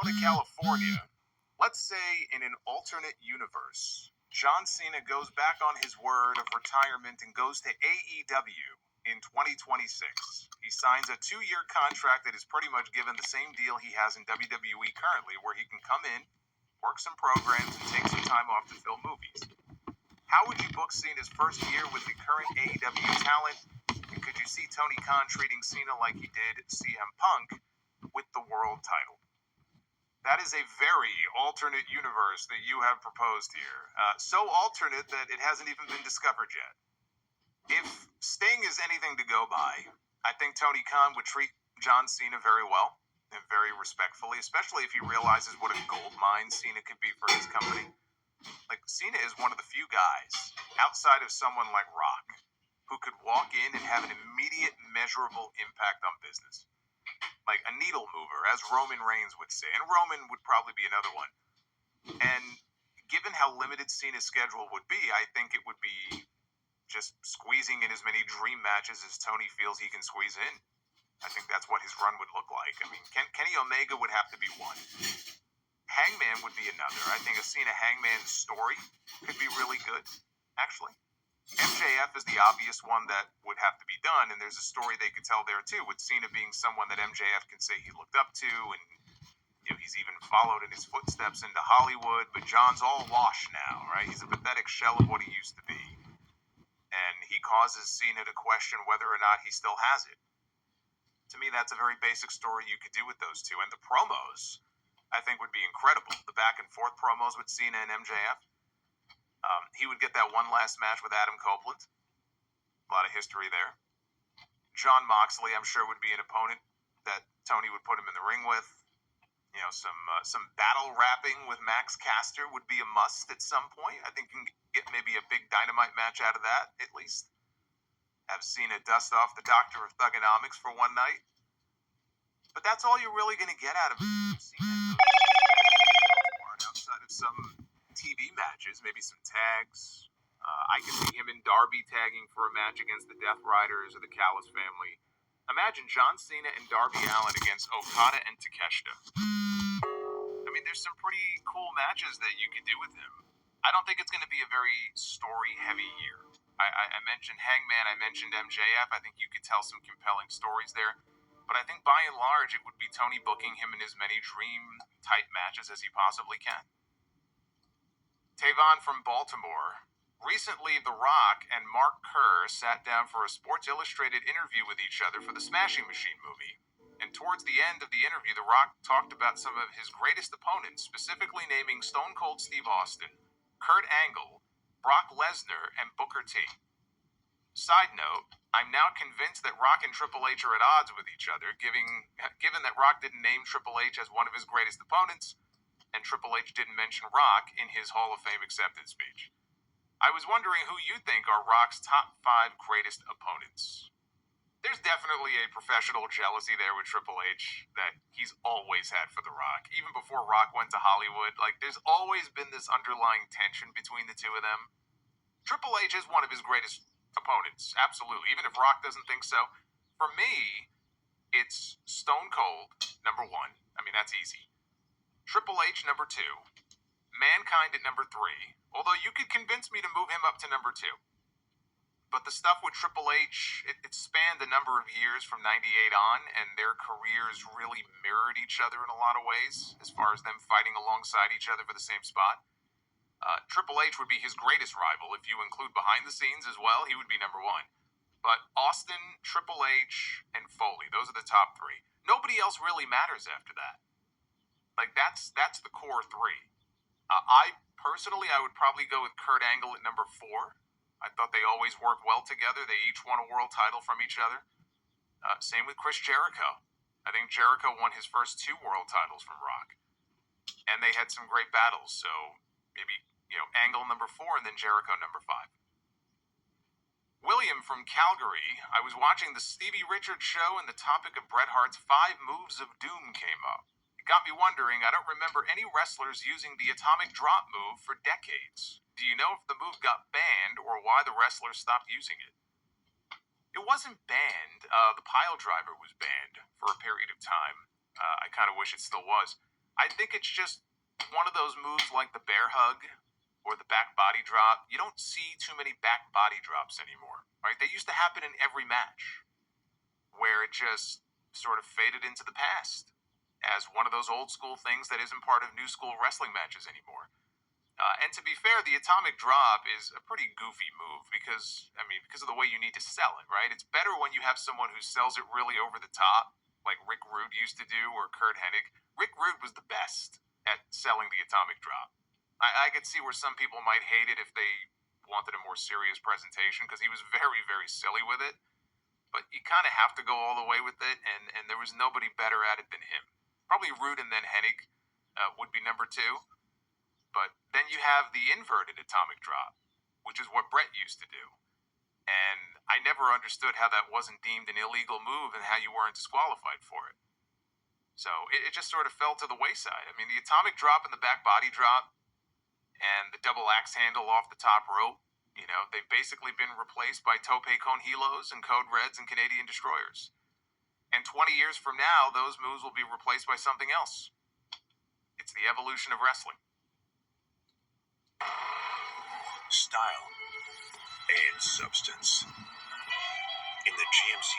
to California. Let's say in an alternate universe, John Cena goes back on his word of retirement and goes to AEW in 2026. He signs a 2-year contract that is pretty much given the same deal he has in WWE currently, where he can come in, work some programs, and take some time off to film movies. How would you book Cena's first year with the current AEW talent? And could you see Tony Khan treating Cena like he did CM Punk with the world title? That is a very alternate universe that you have proposed here. So alternate that it hasn't even been discovered yet. If Sting is anything to go by, I think Tony Khan would treat John Cena very well and very respectfully, especially if he realizes what a gold mine Cena could be for his company. Like, Cena is one of the few guys, outside of someone like Rock, who could walk in and have an immediate, measurable impact on business. Like a needle mover, as Roman Reigns would say. And Roman would probably be another one. And given how limited Cena's schedule would be, I think it would be just squeezing in as many dream matches as Tony feels he can squeeze in. I think that's what his run would look like. I mean, Kenny Omega would have to be one. Hangman would be another. I think a Cena Hangman story could be really good, actually. MJF is the obvious one that would have to be done, and there's a story they could tell there too, with Cena being someone that MJF can say he looked up to, and he's even followed in his footsteps into Hollywood. But John's all washed now, right? He's a pathetic shell of what he used to be, and he causes Cena to question whether or not he still has it. To me, that's a very basic story you could do with those two, and the promos, I think, would be incredible. The back and forth promos with Cena and MJF. He would get that one last match with Adam Copeland. A lot of history there. Jon Moxley, I'm sure, would be an opponent that Tony would put him in the ring with. Some battle rapping with Max Caster would be a must at some point. I think you can get maybe a big Dynamite match out of that, at least. Have Cena dust off the Doctor of Thugonomics for one night. But that's all you're really going to get out of Cena. Outside of some TV matches, maybe some tags. I could see him and Darby tagging for a match against the Death Riders or the Callis family. Imagine John Cena and Darby Allin against Okada and Takeshita. I mean, there's some pretty cool matches that you could do with him. I don't think it's going to be a very story-heavy year. I mentioned Hangman, I mentioned MJF. I think you could tell some compelling stories there. But I think by and large, it would be Tony booking him in as many dream-type matches as he possibly can. Tavon from Baltimore. Recently, The Rock and Mark Kerr sat down for a Sports Illustrated interview with each other for the Smashing Machine movie. And towards the end of the interview, The Rock talked about some of his greatest opponents, specifically naming Stone Cold Steve Austin, Kurt Angle, Brock Lesnar, and Booker T. Side note, I'm now convinced that Rock and Triple H are at odds with each other, given that Rock didn't name Triple H as one of his greatest opponents, and Triple H didn't mention Rock in his Hall of Fame acceptance speech. I was wondering who you think are Rock's top 5 greatest opponents. There's definitely a professional jealousy there with Triple H that he's always had for The Rock. Even before Rock went to Hollywood, there's always been this underlying tension between the two of them. Triple H is one of his greatest opponents, absolutely, even if Rock doesn't think so. For me, it's Stone Cold, number 1. I mean, that's easy. Triple H, number 2. Mankind at number 3. Although you could convince me to move him up to number 2. But the stuff with Triple H, it spanned a number of years from 98 on, and their careers really mirrored each other in a lot of ways, as far as them fighting alongside each other for the same spot. Triple H would be his greatest rival. If you include behind the scenes as well, he would be number 1. But Austin, Triple H, and Foley, those are the top 3. Nobody else really matters after that. That's the core 3. I would probably go with Kurt Angle at number 4. I thought they always worked well together. They each won a world title from each other. Same with Chris Jericho. I think Jericho won his first 2 world titles from Rock. And they had some great battles, so maybe, Angle number 4 and then Jericho number 5. William from Calgary. I was watching the Stevie Richards show and the topic of Bret Hart's 5 moves of doom came up. It got me wondering, I don't remember any wrestlers using the atomic drop move for decades. Do you know if the move got banned or why the wrestlers stopped using it? It wasn't banned. The pile driver was banned for a period of time. I kind of wish it still was. I think it's just one of those moves like the bear hug or the back body drop. You don't see too many back body drops anymore, right? They used to happen in every match where it just sort of faded into the past as one of those old school things that isn't part of new school wrestling matches anymore. And to be fair, the atomic drop is a pretty goofy move because of the way you need to sell it, right? It's better when you have someone who sells it really over the top, like Rick Rude used to do or Kurt Hennig. Rick Rude was the best at selling the atomic drop. I could see where some people might hate it if they wanted a more serious presentation because he was very, very silly with it. But you kind of have to go all the way with it, and there was nobody better at it than him. Probably Rude and then Hennig would be number two. But then you have the inverted atomic drop, which is what Brett used to do. And I never understood how that wasn't deemed an illegal move and how you weren't disqualified for it. So it just sort of fell to the wayside. I mean, the atomic drop and the back body drop and the double axe handle off the top rope, they've basically been replaced by tope con hilos and code reds and Canadian destroyers. And 20 years from now, those moves will be replaced by something else. It's the evolution of wrestling. Style and substance in the GMC